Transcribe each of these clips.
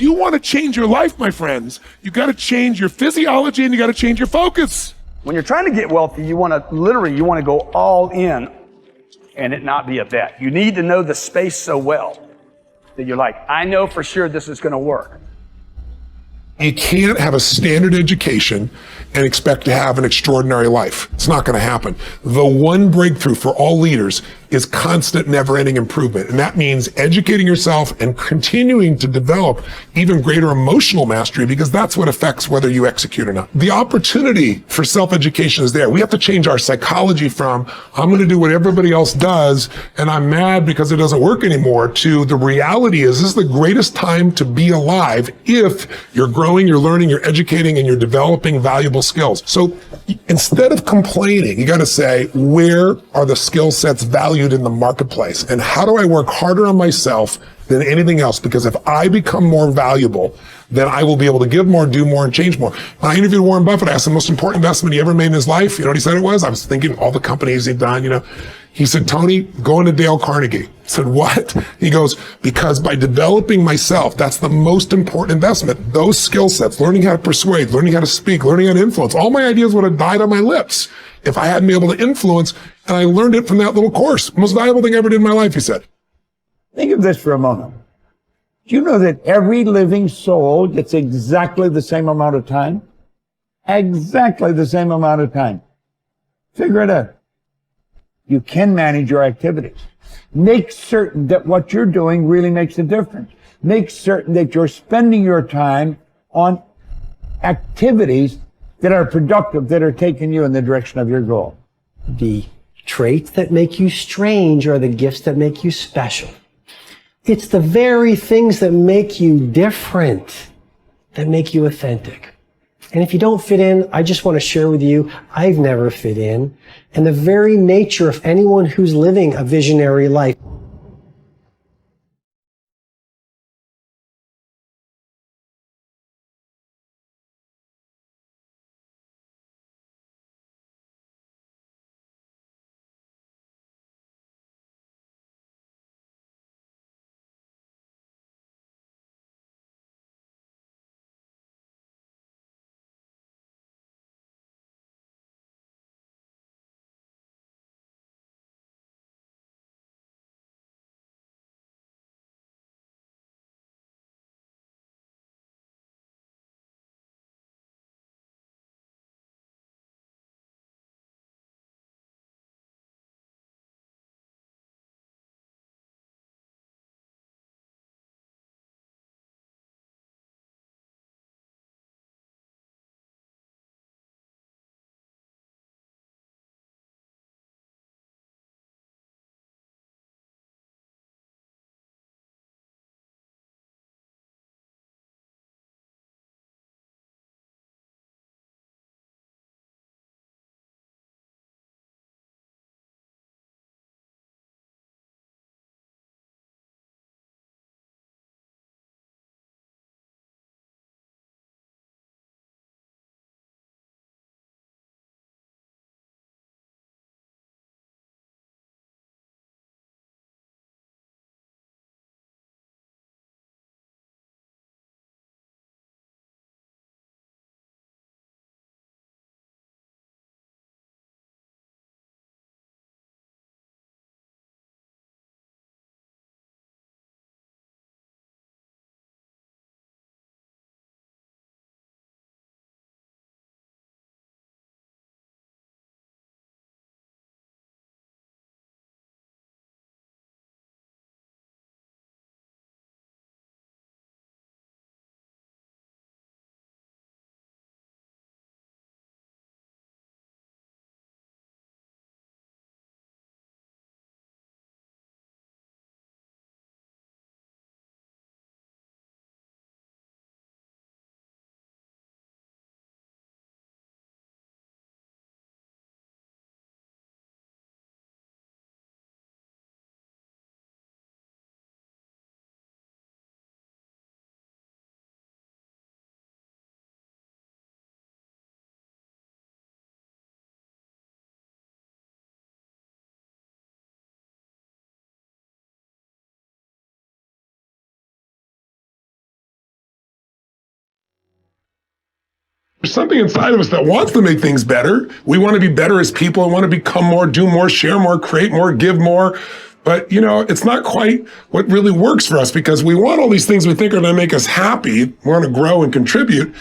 you want to change your life, my friends, you got to change your physiology and you got to change your focus. When you're trying to get wealthy, you want to go all in and it not be a bet. You need to know the space so well that you're like, I know for sure this is going to work. You can't have a standard education and expect to have an extraordinary life. It's not going to happen. The one breakthrough for all leaders is constant, never-ending improvement. And that means educating yourself and continuing to develop even greater emotional mastery, because that's what affects whether you execute or not. The opportunity for self-education is there. We have to change our psychology from, I'm going to do what everybody else does, and I'm mad because it doesn't work anymore, to the reality is this is the greatest time to be alive if you're growing, you're learning, you're educating, and you're developing valuable skills. So instead of complaining, you got to say, where are the skill sets valued in the marketplace? And how do I work harder on myself than anything else? Because if I become more valuable, then I will be able to give more, do more, and change more. When I interviewed Warren Buffett, I asked the most important investment he ever made in his life. You know what he said it was? I was thinking all the companies he'd done, He said, Tony, go into Dale Carnegie. I said, what? He goes, because by developing myself, that's the most important investment. Those skill sets, learning how to persuade, learning how to speak, learning how to influence, all my ideas would have died on my lips if I hadn't been able to influence, and I learned it from that little course. Most valuable thing I ever did in my life, he said. Think of this for a moment. Do you know that every living soul gets exactly the same amount of time? Exactly the same amount of time. Figure it out. You can manage your activities. Make certain that what you're doing really makes a difference. Make certain that you're spending your time on activities that are productive, that are taking you in the direction of your goal. The traits that make you strange are the gifts that make you special. It's the very things that make you different that make you authentic. And if you don't fit in, I just want to share with you, I've never fit in. And the very nature of anyone who's living a visionary life There's something inside of us that wants to make things better. We want to be better as people. We want to become more, do more, share more, create more, give more. But, it's not quite what really works for us, because we want all these things we think are going to make us happy. We want to grow and contribute.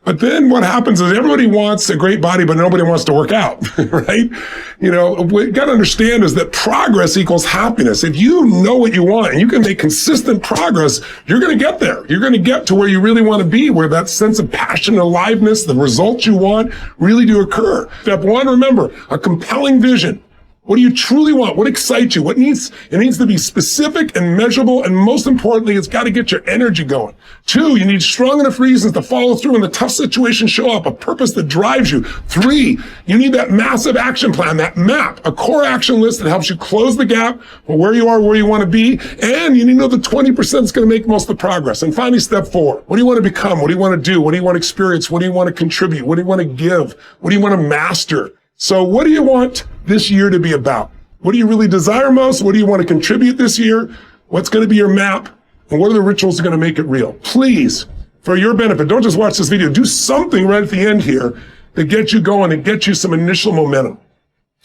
But then what happens is everybody wants a great body, but nobody wants to work out, right? What you got to understand is that progress equals happiness. If you know what you want and you can make consistent progress, you're going to get there. You're going to get to where you really want to be, where that sense of passion and aliveness, the results you want, really do occur. Step one, remember, a compelling vision. What do you truly want? What excites you? It needs to be specific and measurable. And most importantly, it's got to get your energy going. 2, you need strong enough reasons to follow through when the tough situations show up, a purpose that drives you. 3, you need that massive action plan, that map, a core action list that helps you close the gap from where you are, where you want to be. And you need to know the 20% is going to make most of the progress. And finally, step 4, what do you want to become? What do you want to do? What do you want to experience? What do you want to contribute? What do you want to give? What do you want to master? So what do you want this year to be about? What do you really desire most? What do you want to contribute this year? What's going to be your map? And what are the rituals that are going to make it real? Please, for your benefit, don't just watch this video. Do something right at the end here that gets you going and gets you some initial momentum.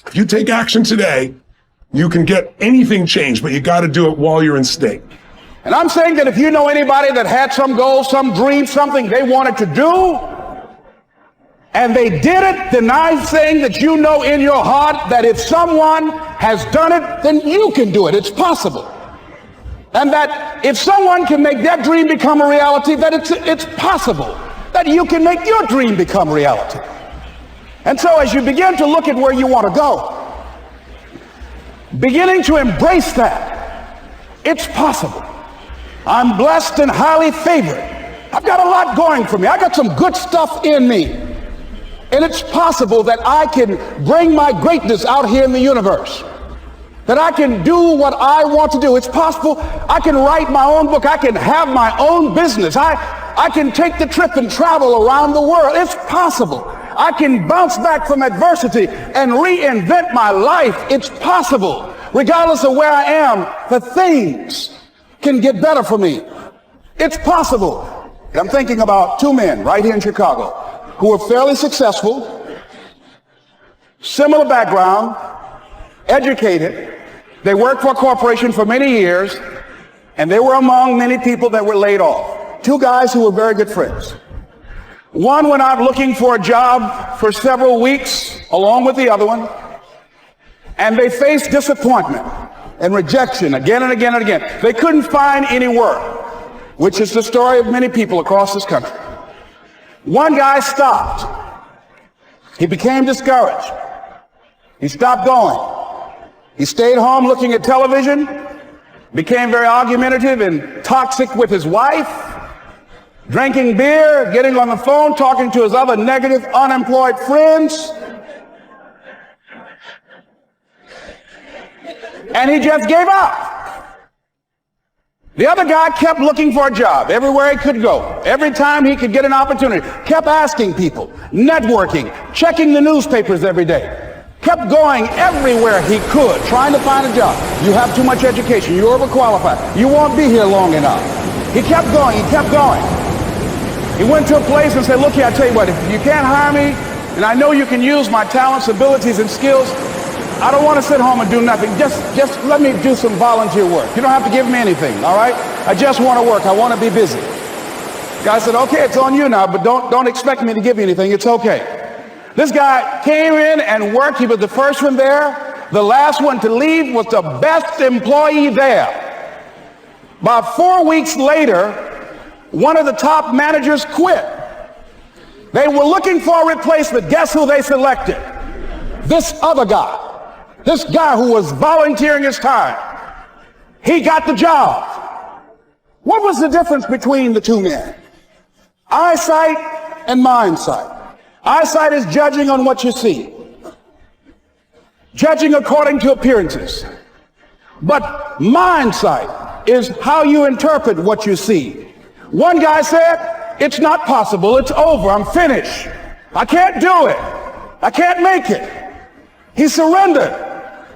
If you take action today, you can get anything changed, but you got to do it while you're in state. And I'm saying that if you know anybody that had some goal, some dream, something they wanted to do, and they did it, then I'm saying that you know in your heart that if someone has done it, then you can do it. It's possible. And that if someone can make their dream become a reality, that it's possible that you can make your dream become reality. And so as you begin to look at where you want to go, beginning to embrace that, it's possible. I'm blessed and highly favored. I've got a lot going for me. I got some good stuff in me. And it's possible that I can bring my greatness out here in the universe. That I can do what I want to do. It's possible I can write my own book. I can have my own business. I can take the trip and travel around the world. It's possible. I can bounce back from adversity and reinvent my life. It's possible. Regardless of where I am, the things can get better for me. It's possible. I'm thinking about 2 men right here in Chicago who were fairly successful, similar background, educated. They worked for a corporation for many years, and they were among many people that were laid off. 2 guys who were very good friends. One went out looking for a job for several weeks, along with the other one, and they faced disappointment and rejection again and again and again. They couldn't find any work, which is the story of many people across this country. One guy stopped. He became discouraged. He stopped going. He stayed home looking at television, became very argumentative and toxic with his wife, drinking beer, getting on the phone, talking to his other negative, unemployed friends. And he just gave up. The other guy kept looking for a job everywhere he could go. Every time he could get an opportunity, kept asking people, networking, checking the newspapers every day. Kept going everywhere he could, trying to find a job. You have too much education. You're overqualified. You won't be here long enough. He kept going. He kept going. He went to a place and said, look here, I tell you what, if you can't hire me, and I know you can use my talents, abilities, and skills, I don't want to sit home and do nothing. Just let me do some volunteer work. You don't have to give me anything, all right? I just want to work. I want to be busy. The guy said, okay, it's on you now, but don't expect me to give you anything. It's okay. This guy came in and worked. He was the first one there. The last one to leave was the best employee there. About 4 weeks later, one of the top managers quit. They were looking for a replacement. Guess who they selected? This other guy. This guy who was volunteering his time. He got the job. What was the difference between the 2 men? Eyesight and mindsight. Eyesight is judging on what you see. Judging according to appearances. But mindsight is how you interpret what you see. One guy said, it's not possible. It's over. I'm finished. I can't do it. I can't make it. He surrendered.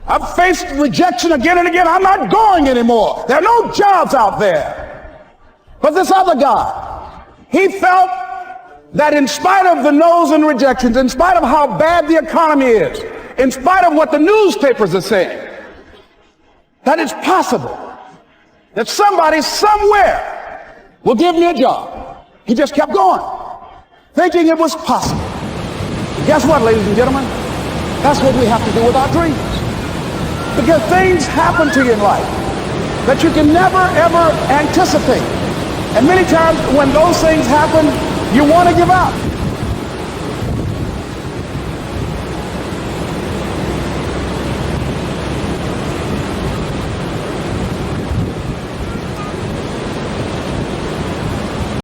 I've faced rejection again and again. I'm not going anymore. There are no jobs out there. But this other guy, he felt that in spite of the no's and rejections, in spite of how bad the economy is, in spite of what the newspapers are saying, that it's possible that somebody somewhere will give me a job. He just kept going, thinking it was possible. And guess what, ladies and gentlemen? That's what we have to do with our dreams. Because things happen to you in life that you can never, ever anticipate. And many times when those things happen, you want to give up.